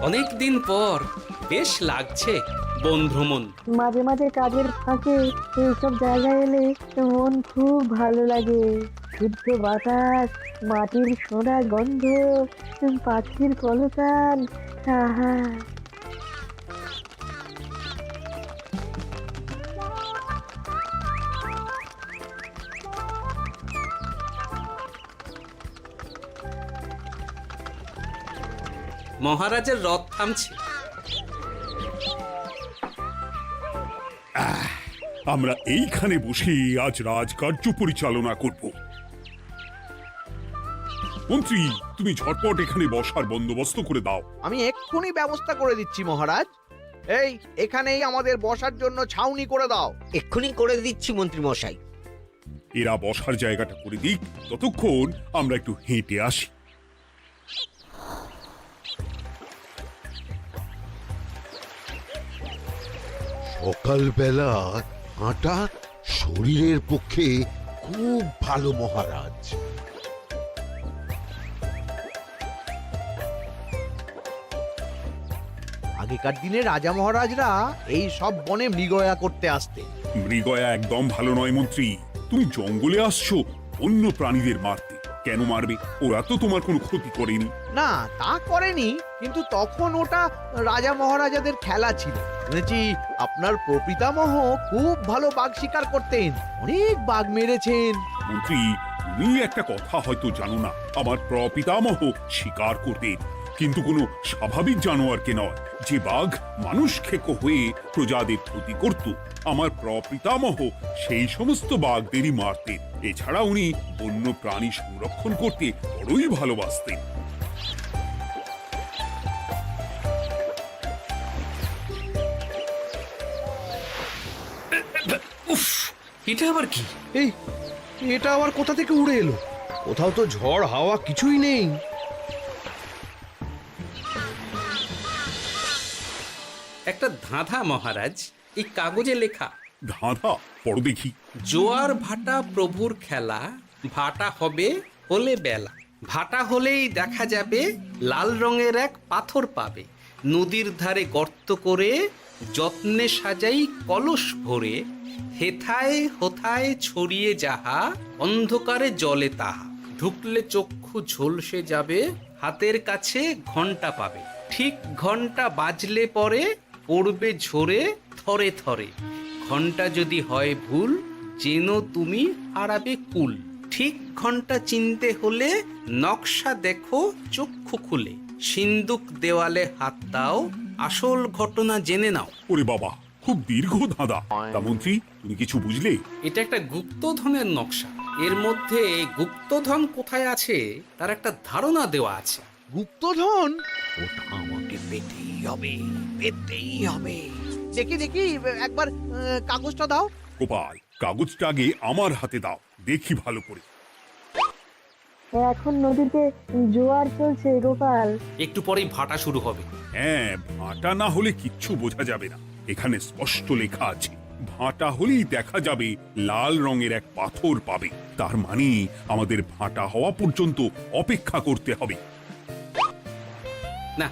অনেক দিন পর বেশ লাগছে বন ভ্রমণ। মাঝে মাঝে কাজের ফাঁকে এইসব জায়গায় এলে মন খুব ভালো লাগে। শুদ্ধ বাতাস, মাটির সোনা গন্ধ, পাখির কলতান, আহা। মহারাজের রথ থামছে। আমরা এইখানে বসে আজ রাজকার্য পরিচালনা করব। মন্ত্রী, তুমি ঝটপট এখানে বসার বন্দোবস্ত করে দাও। আমি এক্ষুনি ব্যবস্থা করে দিচ্ছি মহারাজ। এই এখানেই আমাদের বসার জন্য ছাউনি করে দাও। এক্ষুনি করে দিচ্ছি মন্ত্রী মশাই। এরা বসার জায়গাটা করে দিক, ততক্ষণ আমরা একটু হেঁটে আসি। সকালবেলা হাঁটা শরীরের পক্ষে খুব ভালো মহারাজ। আগেকার দিনে রাজা মহারাজরা এই সব বনে মৃগয়া করতে আসতেন। মৃগয়া একদম ভালো নয় মন্ত্রী। তুমি জঙ্গলে আসছো অন্য প্রাণীদের মারতে। কেন মারবে? ওরা তো তোমার কোনো ক্ষতি করেনি। না, তা করেনি, কিন্তু তখন ওটা রাজা মহারাজাদের খেলা ছিল। শুনেছি আপনার প্রপিতামহ খুব ভালো বাঘ শিকার করতেন, অনেক বাঘ মেরেছেন। মন্ত্রী, তুমি একটা কথা হয়তো জানো না। আমার প্রপিতামহ শিকার করতেন, কিন্তু কোনো স্বাভাবিক জানোয়ারকে নয়, যে বাঘ মানুষ খেকো হয়ে প্রজাদের ক্ষতি করত। আমার প্রপিতামহ সেই সমস্ত বাঘদেরই মারতেন। এছাড়া উনি বন্য প্রাণী সংরক্ষণ করতে বড়ই ভালোবাসতেন। উফ, এটা আবার কি? এই এটা আবার কোথা থেকে উড়ে এলো? কোথাও তো ঝড় হাওয়া কিছুই নেই। একটা ধাঁধা মহারাজ, এই কাগজে লেখা। ধাঁধা? পড়ো দেখি। জোয়ার ভাটা প্রভুর খেলা, ভাটা হবে হলে বেলা, ভাটা হলেই দেখা যাবে লাল রঙের এক পাথর পাবে, নদীর ধারে গর্ত করে যত্নে সাজাই কলস ভরে, হেথায় হোথায় ছড়িয়ে যাহা অন্ধকারে জলে তাহা, ঢুকলে চক্ষু ঝলসে যাবে, হাতের কাছে ঘন্টা পাবে, ঠিক ঘন্টা বাজলে পরে পড়বে ঝরে থরে থরে, ঘন্টা যদি হয় ভুল যেন তুমি হারাবে কুল, ঠিক ঘন্টা চিনতে হলে নকশা দেখো চক্ষু খুলে, সিন্দুক দেওয়ালে হাত দাও আসল ঘটনা জেনে নাও। ওরে বাবা, খুব দীর্ঘ ধাঁধা। তা মন্ত্রী, তুমি কিছু বুঝলে? এটা একটা গুপ্তধনের নকশা। এর মধ্যে গুপ্তধন কোথায় আছে তার একটা ধারণা দেওয়া আছে। গুপ্তধন? ওটা আমাকে পেতেই হবে, পেতেই হবে। দেখি দেখি একবার কাগজটা দাও। গোপাল, কাগজটা আগে আমার হাতে দাও, দেখি ভালো করে। এখন নদীতে জোয়ার চলছে গোপাল। একটু পরেই ভাটা শুরু হবে। হ্যাঁ, ভাটা না হলে কিচ্ছু বোঝা যাবে না। এখানে স্পষ্ট লেখা আছে, ভাটা হলেই দেখা যাবে লাল রঙের এক পাথর পাবে। তার মানে আমাদের ভাটা হওয়া পর্যন্ত অপেক্ষা করতে হবে। না,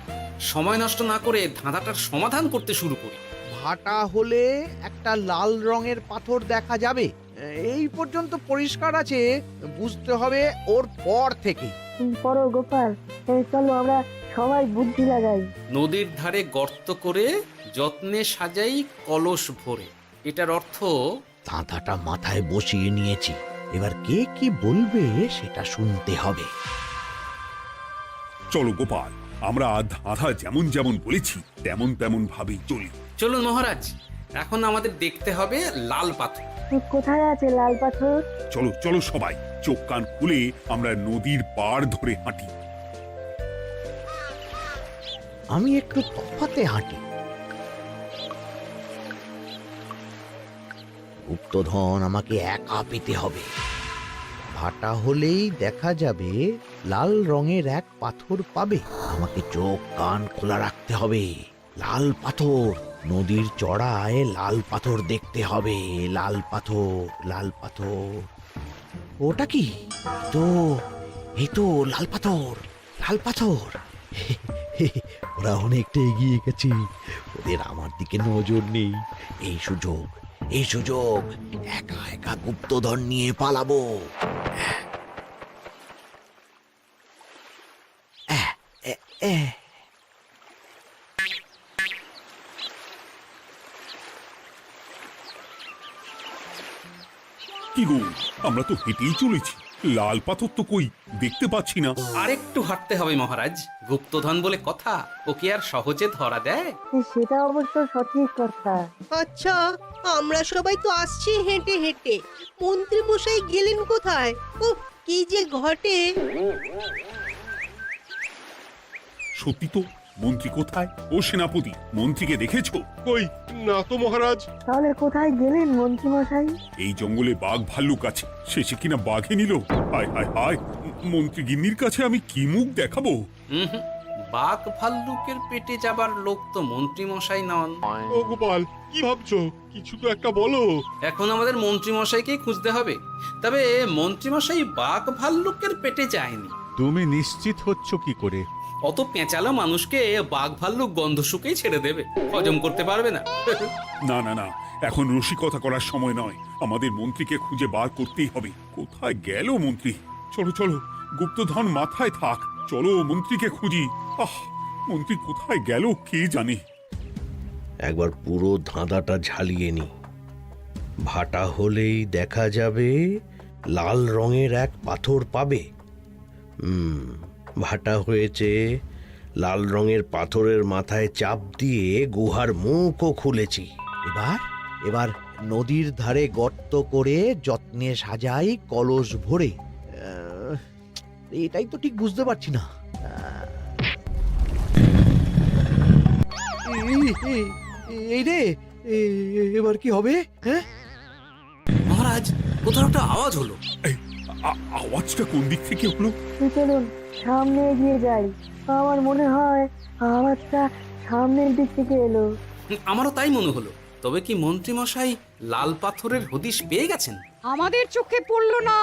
সময় নষ্ট না করে ধাঁধাটার সমাধান করতে শুরু করি। ভাটা হলে একটা লাল রঙের পাথর দেখা যাবে, এই পর্যন্ত পরিষ্কার আছে। বুঝতে হবে ওর পর থেকে। পড়ো গোপাল, চলো আমরা সবাই বুদ্ধি লাগাই। নদীর ধারে গর্ত করে যত্নে সাজাই কলস ভরে। এটার অর্থ ধাঁধাটা মাথায় বসিয়ে নিয়েছি, এবার কে কি বলবে সেটা শুনতে হবে। চলো গোপাল, আমরা ধাঁধা যেমন যেমন বলেছি তেমন তেমন ভাবেই চলি। চলুন মহারাজ, এখন আমাদের দেখতে হবে লাল পাথর। কোথায় আছে লাল পাথর? চলো চলো সবাই, চোখ কান খুলে আমরা নদীর পাড় ধরে হাঁটি। আমি একটু তফাতে হাঁটি। গুপ্তধন আমাকে একা পেতে হবে। ভাটা হলেই দেখা যাবে লাল রঙের এক পাথর পাবে। আমাকে চোখ কান খোলা রাখতে হবে। লাল পাথর, নদীর চড়ায় লাল পাথর দেখতে হবে। লাল পাথর, লাল পাথর। ওটা কি? তো এই তো লাল পাথর, লাল পাথর। ওরা অনেকটা এগিয়ে গেছে, ওদের আমার দিকে নজর নেই। এই সুযোগ একা একা গুপ্তধন নিয়ে পালাবো। কি গো, আমরা তো হেঁটেই চলেছি, লাল পাথর তো কই দেখতে পাচ্ছি না। আরেকটু হাঁটতে হবে মহারাজ, গুপ্তধন বলে কথা, ওকে আর সহজে ধরা দেয়? সেটা অবশ্য সঠিক কথা। আচ্ছা, আমরা সবাই তো আসছি হেঁটে হেঁটে, মন্ত্রী মশাই গেলেন কোথায়? ও কি যে ঘটে! সত্যি তো, মন্ত্রী কোথায়? ও সেনাপতি, মন্ত্রীকে দেখেছো? কই না তো মহারাজ। তাহলে কোথায় গেলেন মন্ত্রী মশাই? এই জঙ্গলে বাঘ ভাল্লুক আছে, শেষে কিনা বাঘে নিল। হায় হায় হায়, মন্ত্রী গিন্নির কাছে আমি কি মুখ দেখাবো? হুম, বাঘ ভাল্লুকের পেটে যাবার লোক তো মন্ত্রী মশাই নন। ও গোপাল, কি ভাবছো? কিছু তো একটা বলো। এখন আমাদের মন্ত্রী মশাইকেই খুঁজতে হবে। তবে মন্ত্রী মশাই বাঘ ভাল্লুকের পেটে যায়নি। তুমি নিশ্চিত হচ্ছ কি করে? অত পেঁচালো মানুষকে বাঘ ভাল্লুক গন্ধ শুকেই ছেড়ে দেবে, হজম করতে পারবে না। না না না, এখন রসিকতা করার সময় নয়, আমাদের মন্ত্রীকে খুঁজে বার করতেই হবে। কোথায় গেল মন্ত্রী? চলো চলো, গুপ্তধন মাথায় থাক, চলো মন্ত্রীকে খুঁজি। আহ, মন্ত্রী কোথায় গেল কে জানে। একবার পুরো ধাঁধাটা ঝালিয়ে নি। ভাটা হলেই দেখা যাবে লাল রঙের এক পাথর পাবে। ভাটা হয়েছে, লাল রঙের পাথরের মাথায় চাপ দিয়ে গুহার মুখও খুলেছি। এবার নদীর ধারে গর্ত করে যত্নে সাজাই কলস ভরে। এটাই তো ঠিক বুঝতে পারছি না। এই রে, এবার কি হবে? হ্যাঁ মহারাজ, কোথাও একটা আওয়াজ হলো। এই, আওয়াজটা কোন দিক থেকে হলো? চলুন সামনে এগিয়ে যাই। আমার মনে হয় আওয়াজটা সামনের দিক থেকে এলো। আমারও তাই মনে হলো। তবে কি মন্ত্রী মশাই লাল পাথরের হদিশ পেয়ে গেছেন? আমাদের চোখে পড়লো না,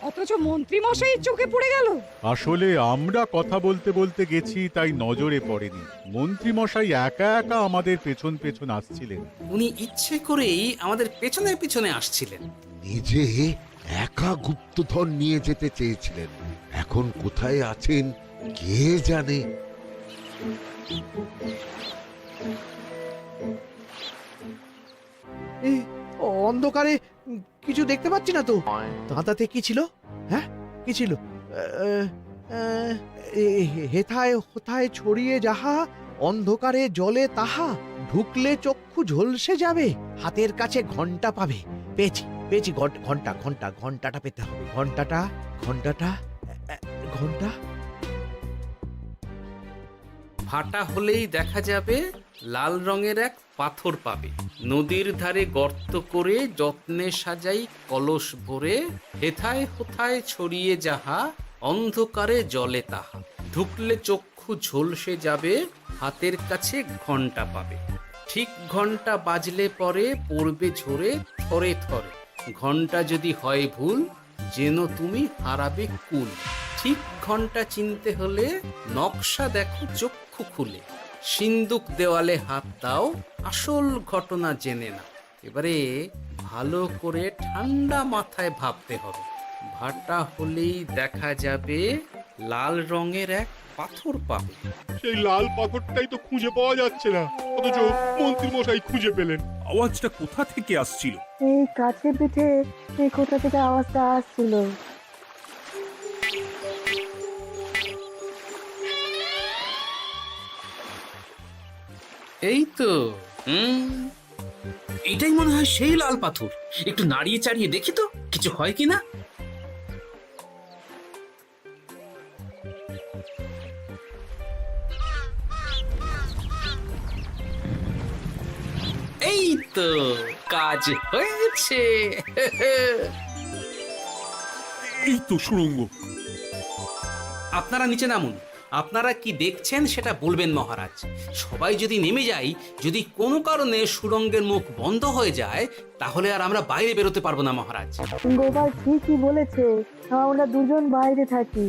অথচ মন্ত্রী মশাইয়ের চোখে পড়ে গেল। আসলে আমরা কথা বলতে বলতে গেছি, তাই নজরে পড়েনি। মন্ত্রী মশাই একা একা আমাদের পেছন পেছন আসছিলেন। উনি ইচ্ছে করেই আমাদের পেছনে পেছনে আসছিলেন। নিজে একা গুপ্তধন নিয়ে যেতে চেয়েছিলেন, এখন কোথায় আছেন কে জানে। অন্ধকারে কিছু দেখতে পাচ্ছি না তো। দাঁতাতে কি ছিল? হ্যাঁ, কি ছিল? হেথায় হোথায় ছড়িয়ে যাহা, অন্ধকারে জলে তাহা, ঢুকলে চক্ষু ঝলসে যাবে, হাতের কাছে ঘন্টা পাবে। পেয়েছি পেয়েছি, ঘন্টাটা পেতে হবে। ঘন্টা। ভাটা হলেই দেখা যাবে লাল রঙের এক পাথর পাবে, নদীর ধারে গর্ত করে যত্নে সাজাই কলস ভরে, হেথায় হোথায় ছড়িয়ে যাহা, অন্ধকারে জলে তাহা, ঢুকলে চক্ষু ঝলসে যাবে, হাতের কাছে ঘন্টা পাবে। ঠিক ঘন্টা বাজলে পরে পড়বে ঝরে থরে থরে, ঘন্টা যদি হয় ভুল যেন তুমি হারাবে কুল। ঠিক ঘন্টা চিনতে হলে নকশা দেখো চক্ষু খুলে, সিন্দুক দেওয়ালে হাত দাও আসল ঘটনা জেনে না। এবারে ভালো করে ঠান্ডা মাথায় ভাবতে হবে। ভাটা হলেই দেখা যাবে লাল রঙের এক পাথর পাবে। সেই লাল পাথরটাই তো খুঁজে পাওয়া যাচ্ছে না, অথচ মন্ত্রী মশাই খুঁজে পেলেন। আওয়াজটা কোথা থেকে আসছিল? এই কাছে পিঠে এই কোথা থেকে আওয়াজটা আসছিল। এই তো, এটাই মনে হয় সেই লাল পাথর। একটু নাড়িয়ে চাড়িয়ে দেখি তো কিছু হয় কিনা। এই তো, কাজ হয়েছে। এই তো সুড়ঙ্গ। আপনারা নিচে নামুন। আপনারা কি দেখছেন সেটা বলবেন মহারাজ। সবাই যদি নেমে যাই, যদি কোনো কারণে সুড়ঙ্গের মুখ বন্ধ হয়ে যায়, তাহলে আর আমরা বাইরে বেরোতে পারবো না মহারাজ। গোপাল ঠিকই বলেছে, আমরা দুজন বাইরে থাকি।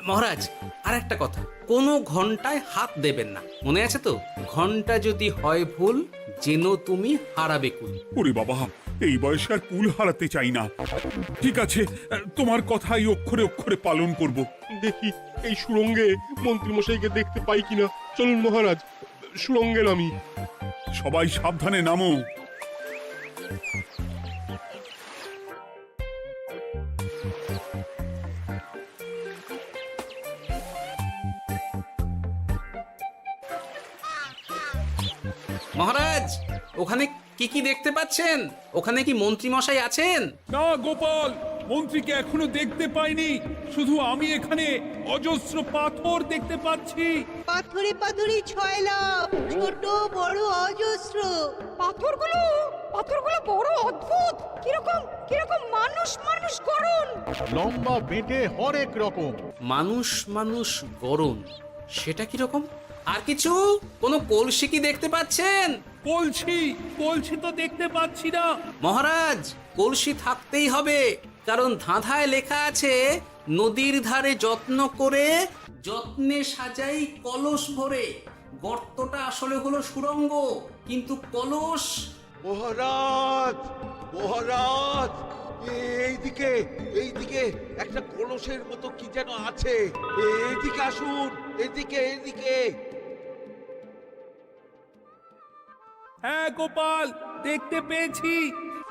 মহারাজ, আর একটা কথা, কোনো ঘন্টায় হাত দেবেন না, মনে আছে তো? ঘন্টা যদি হয় ভুল, যেন তুমি হারাবে কুল। ওরে বাবা, এই বয়সে আর কুল হারাতে চাই না। ঠিক আছে, তোমার কথাই অক্ষরে অক্ষরে পালন করব। দেখি এই সুরঙ্গে মন্ত্রীমশাইকে দেখতে পাই কিনা। চলুন মহারাজ, সুরঙ্গে নামি। সবাই সাবধানে নামো। মহারাজ, ওখানে কি কি দেখতে পাচ্ছেন? ওখানে কি মন্ত্রী মশাই আছেন? না গোপাল, মন্ত্রীকে এখনো দেখতে পাইনি। শুধু আমি এখানে অজস্র পাথর দেখতে পাচ্ছি। পাথরে পাথরে ছয়লাভ, ছোট বড় অজস্র। পাথরগুলো বড় অদ্ভুত, কিরকম কিরকম মানুষ মানুষ করুন। লম্বা বেটে হরেক রকম। মানুষ মানুষ গরম, সেটা কি রকম? আর কিছু? কোনো কলসি কি দেখতে পাচ্ছেন? কলসি তো দেখতে পাচ্ছি না। মহারাজ, কলসি থাকতেই হবে, কারণ ধাঁধায় লেখা আছে নদীর ধারে যত্ন করে যত্নে সাজাই কলস ভরে। গর্তটা আসলে হলো সুড়ঙ্গ, কিন্তু কলস। মহারাজ, মহারাজ, এইদিকে এইদিকে একটা কলসের মতো কি যেন আছে। এইদিকে আসুন, এদিকে এদিকে। হ্যাঁ গোপাল, দেখতে পেয়েছি।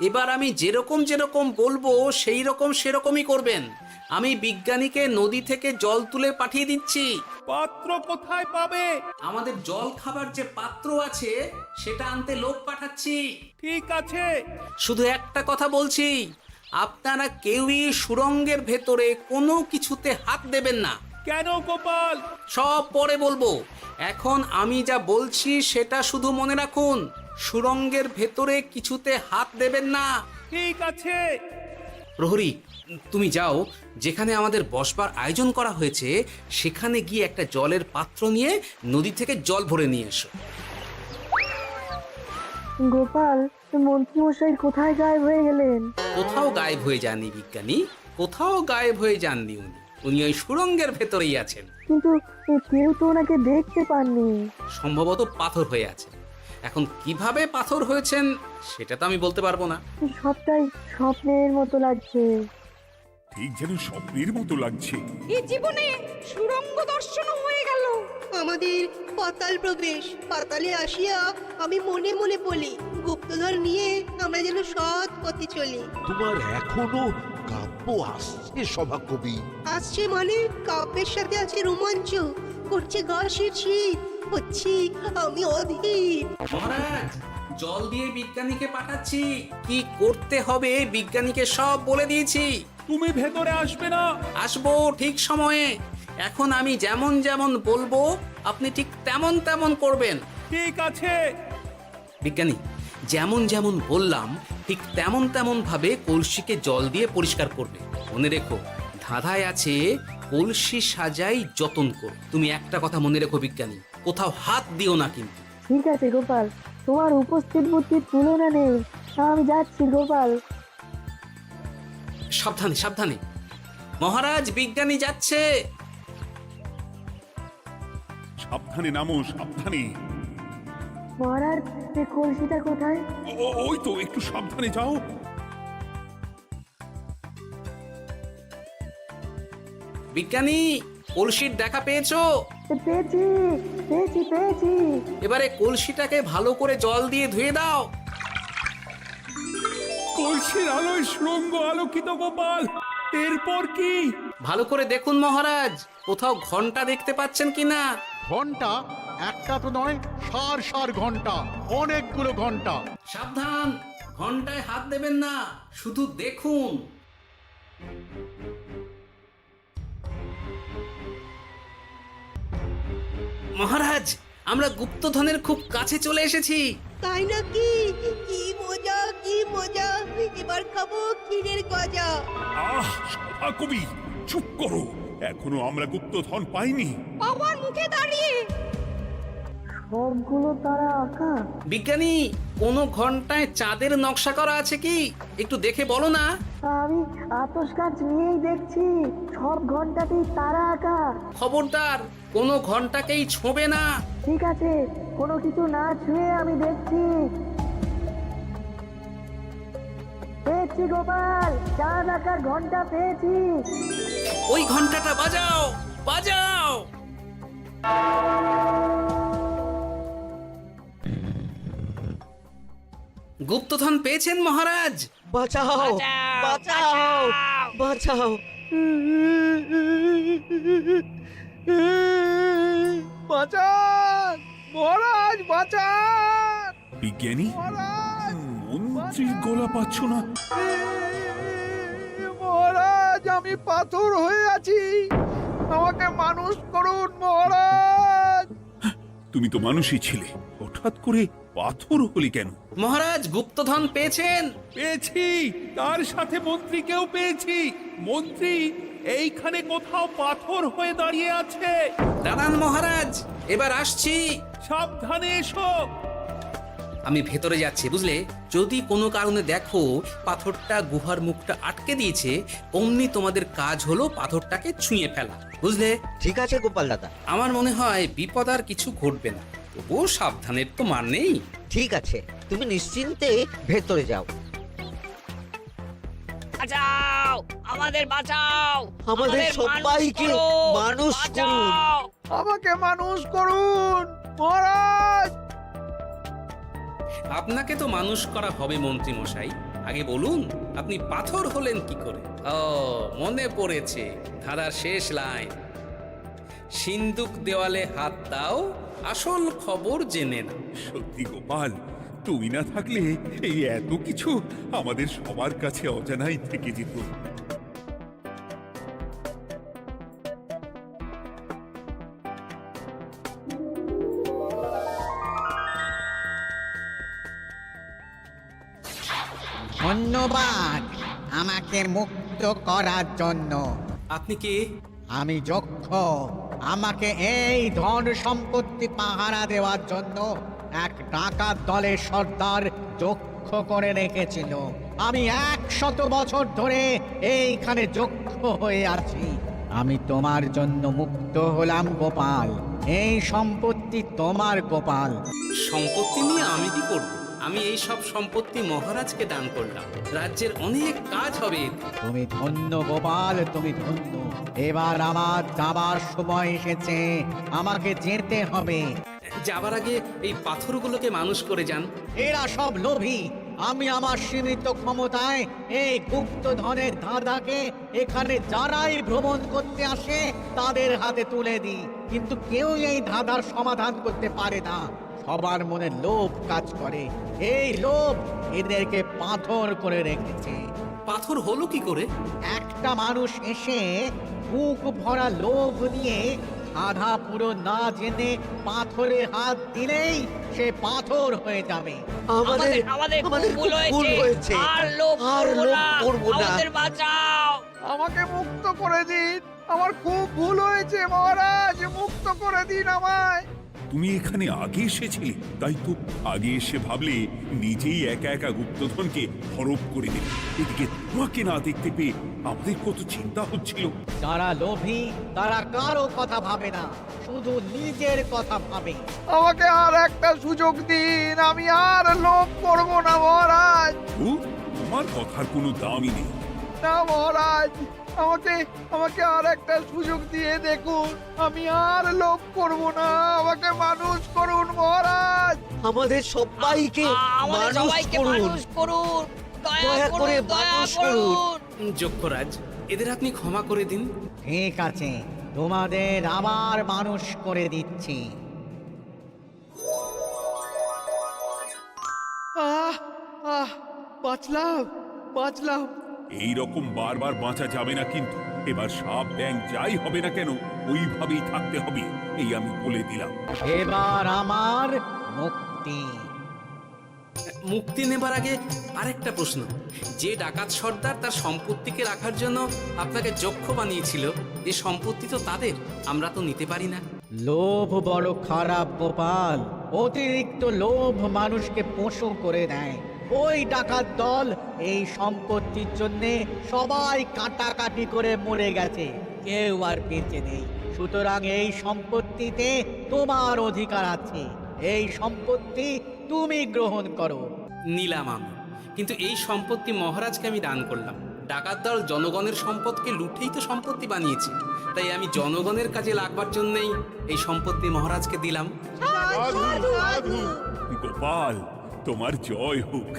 এবার আমি যেরকম যেরকম বলবো সেই রকম সেরকমই করবেন। আমি বিজ্ঞানীকে নদী থেকে জল তুলে পাঠিয়ে দিচ্ছি। পাত্র কোথায় পাবে? আমাদের জল খাবার যে পাত্র আছে সেটা আনতে লোক পাঠাচ্ছি। ঠিক আছে। শুধু একটা কথা বলছি, আপনারা কেউই সুড়ঙ্গের ভেতরে কোনো কিছুতে হাত দেবেন না। কেন গোপাল? সব পরে বলবো, এখন আমি যা বলছি সেটা শুধু মনে রাখুন। সুড়ঙ্গের ভেতরে কিছুতে হাত দেবেন না। ঠিক আছে। প্রহরী, তুমি যাও, যেখানে আমাদের বসবার আয়োজন করা হয়েছে সেখানে গিয়ে একটা জলের পাত্র নিয়ে নদী থেকে জল ভরে নিয়ে এসো। গোপাল, মন্ত্রীমশাই কোথায় গায়েব হয়ে গেলেন? কোথাও গায়েব হয়ে যাননি বিজ্ঞানী, কোথাও গায়েব হয়ে যাননি উনি। উনি ওই সুড়ঙ্গের ভেতরেই আছেন। কিন্তু কেউ তো ওনাকে দেখতে পাননি। সম্ভবত পাথর হয়ে আছে। এখন কিভাবে পাথর হয়েছেন সেটা তো আমি বলতে পারবো না। সবটাই স্বপ্নের মতো লাগছে। ঠিক যেন স্বপ্নের মতো লাগছে। এই জীবনে সুরঙ্গ দর্শন হয়ে গেল। আমাদের পাতাল প্রবেশ। পাতালে আসিয়া আমি মনে মনে বলি, গুপ্তধন নিয়ে আমরা যেন সৎ পথে চলি। তোমার এখনো কাব্য আসছে সভাকবি? আসছে মানে কাব্যের সাথে আছে রোমাঞ্চ, করছে গা শীত, হচ্ছি আমি অধীর। মহারাজ, জল দিয়ে বিজ্ঞানীকে পাঠাচ্ছি। কি করতে হবে বিজ্ঞানীকে সব বলে দিয়েছি। তুমি ভেতরে আসবে না? আসবো ঠিক সময়ে। এখন আমি যেমন যেমন বলবো আপনি ঠিক তেমন তেমন করবেন। ঠিক আছে। বিজ্ঞানী, যেমন যেমন বললাম ঠিক তেমন তেমন ভাবে কলসিকে জল দিয়ে পরিষ্কার করবে। মনে রেখো, ধাঁধায় আছে কলসি সাজাই যতন করো। তুমি একটা কথা মনে রেখো বিজ্ঞানী, কোথাও হাত দিও না কিন্তু। ঠিক আছে গোপাল, তোমার উপস্থিত বুদ্ধির তুলনা নেই। আমি যাচ্ছি গোপাল। সাবধানে সাবধানে। মহারাজ, বিজ্ঞানী যাচ্ছে। সাবধানে নামো, সাবধানে। মহারাজ, এই কলসিটা কোথায়? ওই তো, একটু সাবধানে যাও। বিজ্ঞানী, কলসির দেখা পেয়েছো? পেয়েছি পেয়েছি পেয়েছি। এবারে কলসিটাকে ভালো করে জল দিয়ে ধুয়ে দাও। কলসির আলোয় সুড়ঙ্গ আলোকিত গোপাল। এরপর কি? ভালো করে দেখুন মহারাজ, কোথাও ঘন্টা দেখতে পাচ্ছেন কিনা। ঘন্টা? একটা তো নয়, সার সার ঘন্টা, অনেকগুলো ঘন্টা। সাবধান, ঘন্টায় হাত দেবেন না, শুধু দেখুন। মহারাজ, আমরা গুপ্তধনের খুব কাছে চলে এসেছি। তাই নাকি? কি মজা কি মজা, এবার খাবো ক্ষীরের গজা। আহ, সভাকবি চুপ করো। এখনো আমরা গুপ্তধন পাইনি। বাবার মুখে দাঁড়িয়ে সবগুলো তারা আঁকা। বিজ্ঞানী, কোনো ঘন্টায় চাঁদের নকশা করা আছে কি? একটু দেখে বলো না। আমি আতস কাজ নিয়েই দেখছি, সব ঘন্টাতেই তারা আঁকা। খবরদার, কোনো ঘন্টাকেই ছোঁবে না। ঠিক আছে, কোনো কিছু না ছুঁয়ে আমি দেখছি। পেয়েছি গোপাল, চাঁদ আঁকার ঘন্টা পেয়েছি। ওই ঘন্টাটা বাজাও, বাজাও। গুপ্তধন পেয়েছেন মহারাজ? বাঁচাও বাঁচাও বাঁচাও বাঁচান মহারাজ, বাঁচান বিজ্ঞানী, মহারাজ, মন্ত্রীর গলা পাচ্ছ না? মহারাজ, আমি পাথর হয়ে আছি, আমাকে মানুষ করুন মহারাজ। তুমি তো মানুষই ছিলে, হঠাৎ করে পাথর হলি কেন? মহারাজ, গুপ্তধন পেয়েছেন? পেয়েছি, তার সাথে মন্ত্রীকেও পেয়েছি। মন্ত্রী এইখানে কোথাও পাথর হয়ে দাঁড়িয়ে আছে। দাঁড়ান মহারাজ, এবার আসছি। সাবধানে এসো। আমি ভেতরে যাচ্ছি, বুঝলে? যদি কোনো কারণে দেখো পাথরটা গুহার মুখটা আটকে দিয়েছে, অমনি তোমাদের কাজ হলো পাথরটাকে ছুঁয়ে ফেলা, বুঝলে? ঠিক আছে গোপাল দাদা, আমার মনে হয় বিপদ আর কিছু ঘটবে না, তবুও সাবধানের তো মান নেই। ঠিক আছে, তুমি নিশ্চিন্তে ভেতরে যাও। বাঁচাও, আমাদের বাঁচাও, আমাদের সবাইকে মানুষ করুন। আমাকে মানুষ করুন মহারাজ। আপনাকে তো মানুষ করা হবে মন্ত্রী মশাই। আগে বলুন, আপনি পাথর হলেন কি করে? ও, মনে পড়েছে, ধারার শেষ লাইন, সিন্দুক দেওয়ালে হাত দাও, আসল খবর জেনে না। সত্যি গোপাল, তুমি না থাকলে এই এত কিছু আমাদের সবার কাছে অজানাই থেকে যেত। ধন্যবাদ আমাকে মুক্ত করার জন্য। আপনি কে? আমি যক্ষ। আমাকে এই ধন সম্পত্তি পাহারা দেওয়ার জন্য এক ডাকাত দলের সর্দার যক্ষ করে রেখেছিল। আমি 100 বছর ধরে এইখানে যক্ষ হয়ে আছি। আমি তোমার জন্য মুক্ত হলাম গোপাল। এই সম্পত্তি তোমার গোপাল। সম্পত্তি নিয়ে আমি কি করব? আমি এই সব সম্পত্তি মহারাজকে দান করলাম, রাজ্যের অনেক কাজ হবে এতে। তুমি ধন্য গোপাল, তুমি ধন্য। এবার আমার যাবার সময় এসেছে, আমাকে যেতে হবে। যাবার আগে এই পাথরগুলোকে মানুষ করে যান। এরা সব লোভী। আমি আমার সীমিত ক্ষমতায় এই গুপ্তধনের ধাঁধাকে এখানে যারাই ভ্রমণ করতে আসে তাদের হাতে তুলে দিই, কিন্তু কেউ এই ধাঁধার সমাধান করতে পারে না। সবার মনে লোভ কাজ করে, এই লোভ এদেরকে পাথর করে রেখেছে। পাথর হলো কি করে? একটা মানুষ এসে বুক ভরা লোভ নিয়ে আধা পুরো না জেনে পাথরে হাত দিলেই সে পাথর হয়ে যাবে। আমাদের আমাদের আমাদের ভুল ভুল হয়েছে, আর লোভ আর করবো লোভ না, করবো না। আমাদের বাঁচাও। আমাকে মুক্ত করে দিন, আমার খুব ভুল হয়েছে মহারাজ, মুক্ত করে দিন আমায়। তুমি এখানে আগে এসেছিলে, তাই তো আগে এসে ভাবলে নিজেই একা একা গুপ্তধনকে হরপ করে দেবে। এদিকে তোমাকে না দেখতে পেয়ে আমাদের কত চিন্তা হচ্ছিল। যারা লোভী তারা কারো কথা ভাবে না, শুধু নিজের কথা ভাবে। আমাকে আর একটা সুযোগ দিন, আমি আর লোভ করব না মহারাজ। ও, তোমার কথার কোনো দামই নেই। না মহারাজ, আমাকে আমাকে আর একটা সুযোগ দিয়ে দেখুন, আমি আর লোভ করব না, আমাকে মানুষ করুন মহারাজ। আমাদের সবাইকে আমাদের মানুষ সবাইকে করুন। মানুষ করুন, দয়া দয়া করে করুন, দয়া মানুষ করুন। যক্ষরাজ, এদের আপনি ক্ষমা করে দিন। ঠিক আছে, তোমাদের আবার মানুষ করে দিচ্ছি। আহ আহ, বাঁচলাম বাঁচলাম। এই রকম বারবার বাঁচা যাবে না, কিন্তু এবার সাপ ব্যাং যাই হবে না কেন ওইভাবেই থাকতে হবে, এই আমি বলে দিলাম। এবার আমার মুক্তি। মুক্তি নেবার আগে আরেকটা প্রশ্ন, যে ডাকাত সর্দার তার সম্পত্তিকে রাখার জন্য আপনাকে যক্ষ বানিয়েছিল, এই সম্পত্তি তো তাদের, আমরা তো নিতে পারি না। লোভ বড় খারাপ গোপাল, অতিরিক্ত লোভ মানুষকে পশু করে দেয়। ওই ডাকাত দল এই সম্পত্তির জন্যে সবাই কাটাকাটি করে মরে গেছে, কেউ আর বেঁচে নেই। সুতরাং এই সম্পত্তিতে তোমার অধিকার আছে, এই সম্পত্তি তুমি গ্রহণ করো। নিলাম আমি, কিন্তু এই সম্পত্তি মহারাজকে আমি দান করলাম। ডাকাত দল জনগণের সম্পদকে লুটেই তো সম্পত্তি বানিয়েছে, তাই আমি জনগণের কাজে লাগবার জন্যই এই সম্পত্তি মহারাজকে দিলাম। গোপাল, তোমার জয় হোক।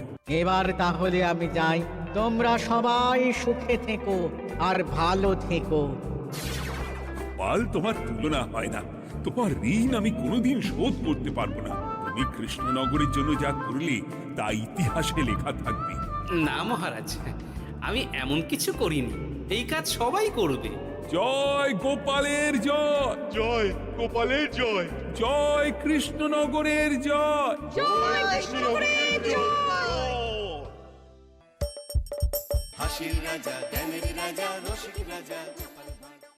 এবার তাহলে আমি যাই, তোমরা সবাই সুখে থেকো আর ভালো থেকো। গোপাল, তোমার তুলনা হয় না। তোমার ঋণ আমি কোনোদিন শোধ করতে পারবো না। তুমি কৃষ্ণনগরের জন্য যা করলে তা ইতিহাসে লেখা থাকবে। না মহারাজ, আমি এমন কিছু করিনি, এই কাজ সবাই করবে। জয় গোপালের জয়, জয় গোপালের জয়, জয় কৃষ্ণনগরের জয়। হাসির রাজা, জ্ঞানের রাজা, রসিক রাজা।